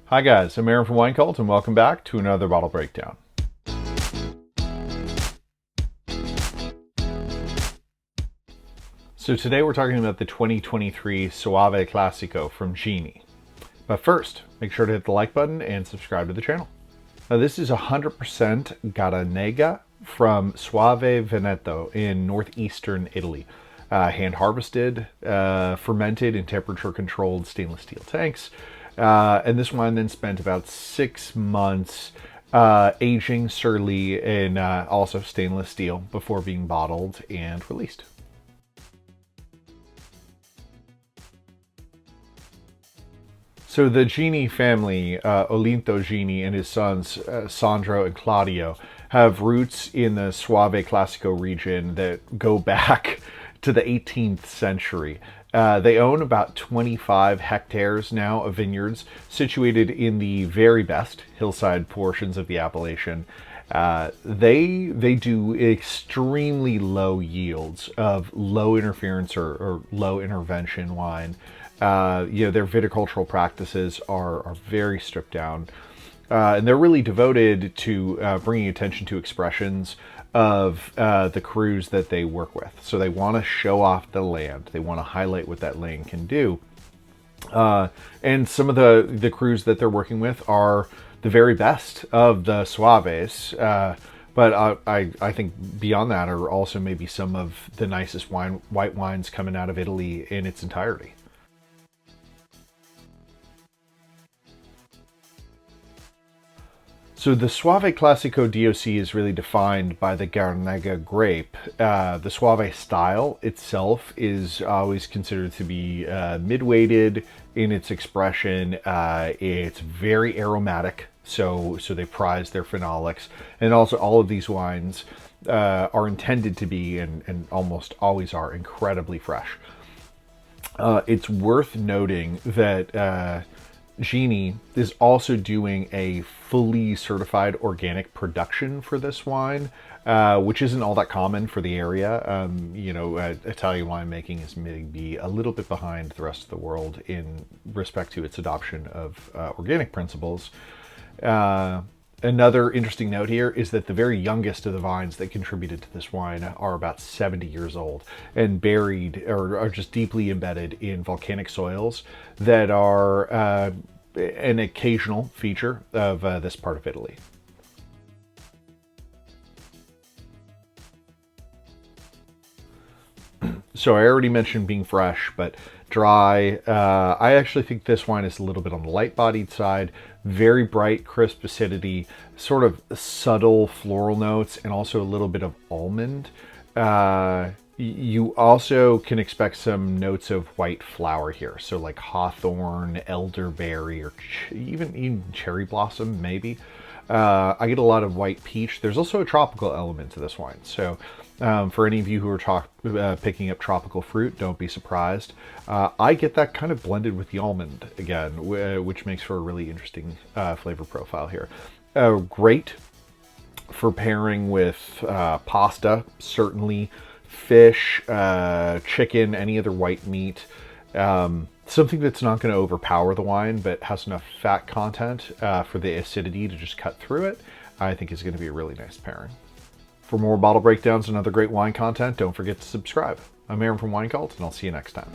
Hi guys, I'm Aaron from WINECULT and welcome back to another bottle breakdown. So today we're talking about the 2023 Soave Classico from Gini. But first, make sure to hit the like button and subscribe to the channel. Now this is 100% Garanega from Soave Veneto in northeastern Italy. Hand harvested, fermented in temperature controlled stainless steel tanks. And this wine then spent about 6 months aging surly in also stainless steel before being bottled and released. So the Gini family, Olinto Gini and his sons, Sandro and Claudio, have roots in the Soave Classico region that go back to the 18th century. They own about 25 hectares now of vineyards situated in the very best hillside portions of the appellation. They do extremely low yields of low interference or low intervention wine. Their viticultural practices are very stripped down. And they're really devoted to bringing attention to expressions of the crews that they work with. So they want to show off the land. They want to highlight what that land can do. And some of the crews that they're working with are the very best of the Soaves. But I think beyond that are also maybe some of the nicest white wines coming out of Italy in its entirety. So the Soave Classico DOC is really defined by the Garanega grape. The Soave style itself is always considered to be mid-weighted in its expression. It's very aromatic, so they prize their phenolics. And also all of these wines are intended to be, and almost always are, incredibly fresh. It's worth noting that Gini is also doing a fully certified organic production for this wine, which isn't all that common for the area. Italian winemaking is maybe a little bit behind the rest of the world in respect to its adoption of organic principles. Another interesting note here is that the very youngest of the vines that contributed to this wine are about 70 years old and buried or are just deeply embedded in volcanic soils that are an occasional feature of this part of Italy. So I already mentioned being fresh, but dry. I actually think this wine is a little bit on the light-bodied side. Very bright, crisp acidity, sort of subtle floral notes, and also a little bit of almond. You also can expect some notes of white flower here. So like hawthorn, elderberry, or even cherry blossom, maybe. I get a lot of white peach. There's also a tropical element to this wine. So for any of you who are picking up tropical fruit, don't be surprised. I get that kind of blended with the almond again, which makes for a really interesting flavor profile here. Great for pairing with pasta, certainly, fish, chicken, any other white meat. Something that's not going to overpower the wine, but has enough fat content for the acidity to just cut through it, I think is going to be a really nice pairing. For more bottle breakdowns and other great wine content, don't forget to subscribe. I'm Aaron from WINECULT, and I'll see you next time.